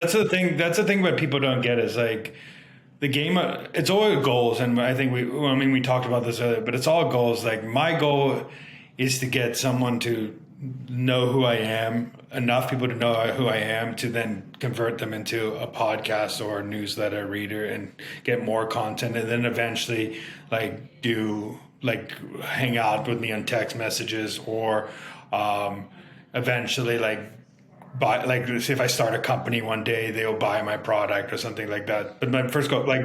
That's the thing what people don't get is like the game. It's all goals, and I think we talked about this earlier, but it's all goals. Like my goal is to get someone to know who I am, enough people to know who I am, to then convert them into a podcast or a newsletter reader and get more content, and then eventually like do like hang out with me on text messages or um, eventually like buy, like say if I start a company one day, they'll buy my product or something like that. But my first goal, like,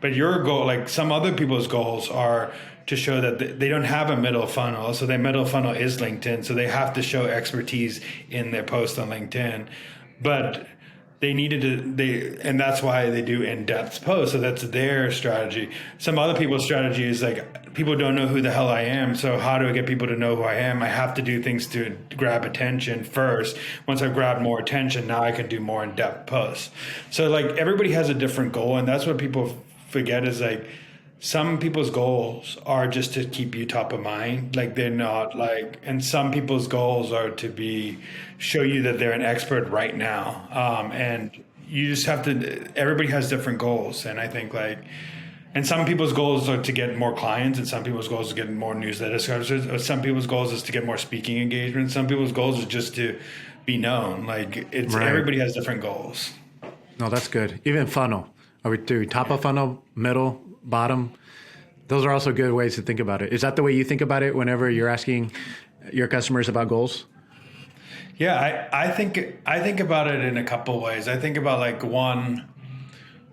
but your goal, like some other people's goals are to show that they don't have a middle funnel. So their middle funnel is LinkedIn. So they have to show expertise in their post on LinkedIn. But they needed to and that's why they do in-depth posts. So that's their strategy. Some other people's strategy is like people don't know who the hell I am, so how do I get people to know who I am? I have to do things to grab attention first. Once I've grabbed more attention, now I can do more in-depth posts. So like everybody has a different goal, and that's what people forget is like some people's goals are just to keep you top of mind. Like they're not like, and some people's goals are to be show you that they're an expert right now. And you just have to. Everybody has different goals, and I think like, and some people's goals are to get more clients, and some people's goals is to get more newsletter services. Or some people's goals is to get more speaking engagement. Some people's goals is just to be known. Like it's Right. everybody has different goals. No, that's good. Even funnel. Are we doing top of funnel, middle, bottom? Those are also good ways to think about it. Is that the way you think about it whenever you're asking your customers about goals? Yeah, I think about it in a couple ways. I think about like one,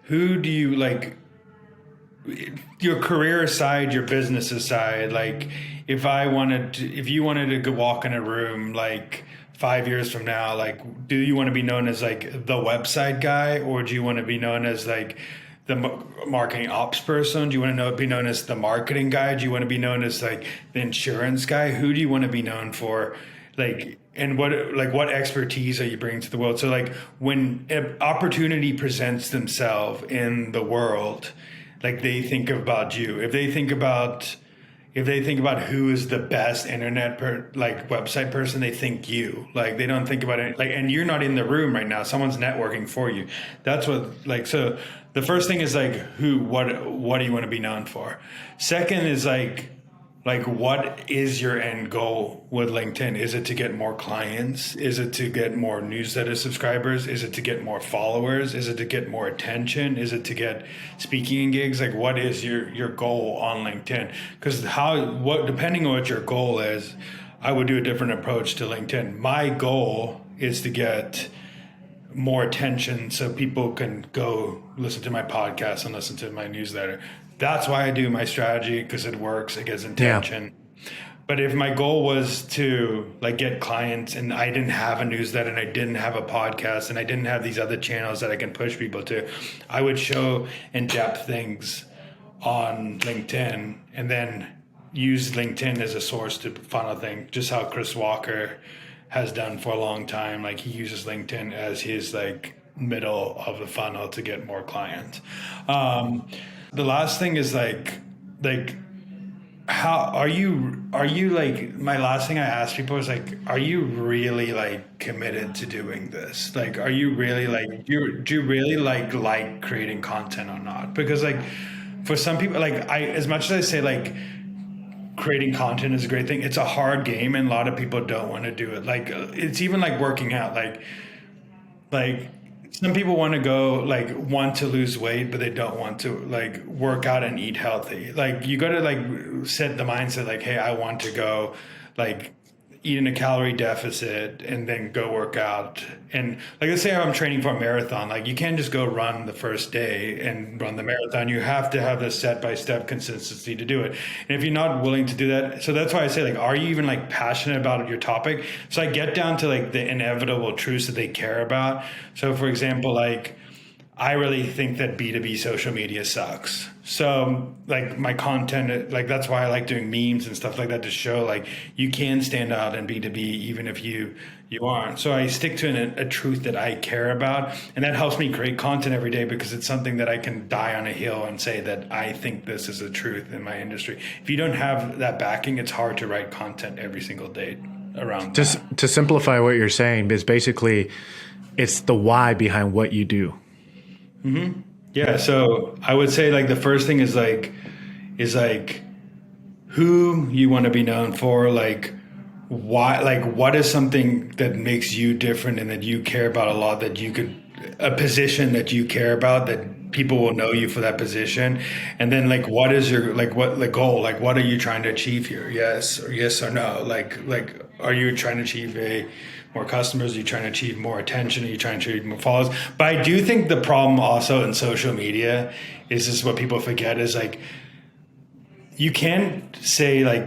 who do you like your career aside, your business aside, like if you wanted to go walk in a room like 5 years from now, like do you want to be known as like the website guy, or do you want to be known as like the marketing ops person? Do you want to be known as the marketing guy? Do you want to be known as like the insurance guy? Who do you want to be known for? Like, and what expertise are you bringing to the world? So like when an opportunity presents themselves in the world, like they think about you. If they think about who is the best like website person, they think you. Like they don't think about it. Like, and you're not in the room right now. Someone's networking for you. That's what like. So the first thing is like what do you want to be known for? Second is like what is your end goal with LinkedIn? Is it to get more clients? Is it to get more newsletter subscribers? Is it to get more followers? Is it to get more attention? Is it to get speaking gigs? Like what is your goal on LinkedIn? Because depending on what your goal is, I would do a different approach to LinkedIn. My goal is to get more attention so people can go listen to my podcast and listen to my newsletter. That's why I do my strategy, because it works, it gets attention. Yeah. But if my goal was to like get clients and I didn't have a newsletter and I didn't have a podcast and I didn't have these other channels that I can push people to, I would show in-depth things on LinkedIn and then use LinkedIn as a source to funnel things, just how Chris Walker has done for a long time. Like he uses LinkedIn as his like middle of the funnel to get more clients. The last thing is like how are you like, my last thing I ask people is like, are you really like committed to doing this? Like, are you really like, do you really like creating content or not? Because like for some people, like as much as I say like creating content is a great thing, it's a hard game and a lot of people don't want to do it. Like it's even like working out, like some people want to want to lose weight, but they don't want to like work out and eat healthy. Like you got to like set the mindset like, hey, I want to go like eat in a calorie deficit and then go work out. And like, let's say I'm training for a marathon, like you can't just go run the first day and run the marathon. You have to have this step-by-step consistency to do it. And if you're not willing to do that, so that's why I say like, are you even like passionate about your topic? So I get down to like the inevitable truths that they care about. So for example, like I really think that B2B social media sucks. So like my content, like that's why I like doing memes and stuff like that to show like you can stand out in B2B even if you aren't. So I stick to a truth that I care about, and that helps me create content every day because it's something that I can die on a hill and say that I think this is a truth in my industry. If you don't have that backing, it's hard to write content every single day around Just that. to simplify what you're saying is basically It's the why behind what you do. Yeah. So I would say like the first thing is like who you want to be known for, like why, like what is something that makes you different and that you care about a lot, that you could, a position that you care about, that people will know you for that position. And then like what is your, like what the goal, like what are you trying to achieve here? Yes or no. Like are you trying to achieve more customers? Are you trying to achieve more attention? Are you trying to achieve more followers? But I do think the problem also in social media is this, what people forget is like, you can't say like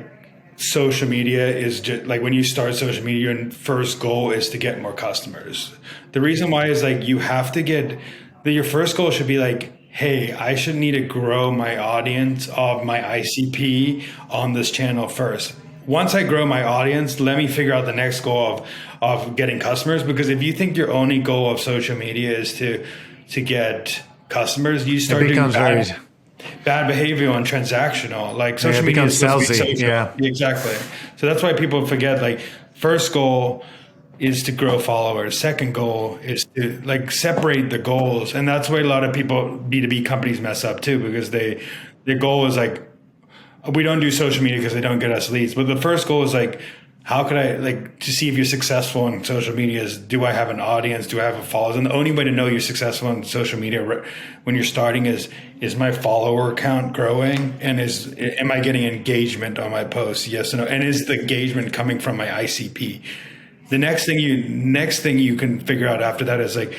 social media is just like, when you start social media, your first goal is to get more customers. The reason why is like you have to get your first goal should be like, hey, I should need to grow my audience of my ICP on this channel first. Once I grow my audience, let me figure out the next goal of getting customers. Because if you think your only goal of social media is to get customers, you start It doing becomes very bad behavior and transactional. Like social it media becomes is supposed to be salesy. social. Yeah. Exactly. So that's why people forget, like, first goal is to grow followers. Second goal is to like separate the goals. And that's why a lot of people, B2B companies, mess up too, because their goal is like, we don't do social media because they don't get us leads. But the first goal is like, how could I, like, to see if you're successful in social media is, do I have an audience? Do I have a followers? And the only way to know you're successful in social media when you're starting is my follower count growing? And am I getting engagement on my posts? Yes or no? And is the engagement coming from my ICP? The next thing you can figure out after that is like,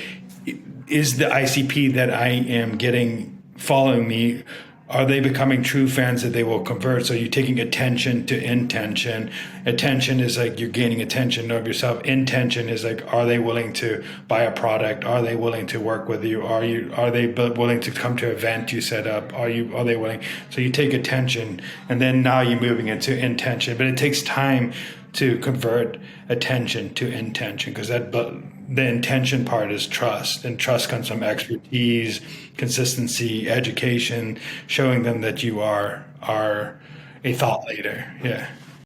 is the ICP that I am getting following me, are they becoming true fans that they will convert? So you're taking attention to intention. Attention is like you're gaining attention of yourself. Intention is like, are they willing to buy a product? Are they willing to work with you? Are they willing to come to an event you set up? Are they willing? So you take attention, and then now you're moving into intention. But it takes time to convert attention to intention, because the intention part is trust, and trust comes from expertise, consistency, education, showing them that you are a thought leader. Yeah.